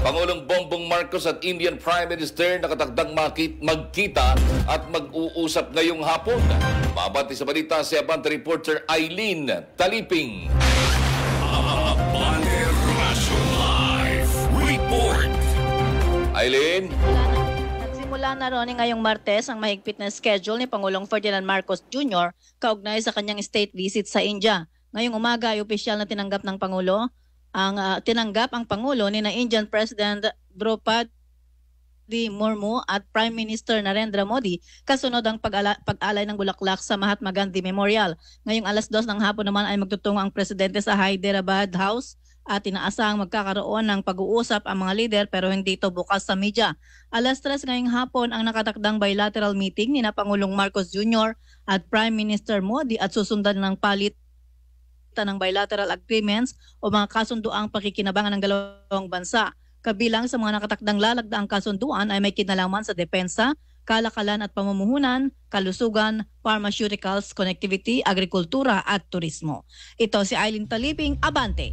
Pangulong Bongbong Marcos at Indian Prime Minister nakatakdang magkita at mag-uusap ngayong hapon. Babati sa balita si Abante reporter Eileen Taliping. Abante Live Report. Eileen? Nagsimula na ron ngayong Martes ang mahigpit na schedule ni Pangulong Ferdinand Marcos Jr. kaugnay sa kanyang state visit sa India. Ngayong umaga ay opisyal na tinanggap ng Pangulo ang Pangulo ni na Indian President Draupadi Murmu at Prime Minister Narendra Modi kasunod ang pag-alay ng bulaklak sa Mahatma Gandhi Memorial. Ngayong alas 2 ng hapon naman ay magtutungo ang presidente sa Hyderabad House at inaasahang magkakaroon ng pag-uusap ang mga lider pero hindi ito bukas sa media. Alas 3 ngayong hapon ang nakatakdang bilateral meeting ni na Pangulong Marcos Jr. at Prime Minister Modi at susundan ng palit ng bilateral agreements o mga kasunduang pakikinabangan ng dalawang bansa. Kabilang sa mga nakatakdang lalagdaang kasunduan ay may kinalaman sa depensa, kalakalan at pamumuhunan, kalusugan, pharmaceuticals, connectivity, agrikultura at turismo. Ito si Eileen Taliping, Abante.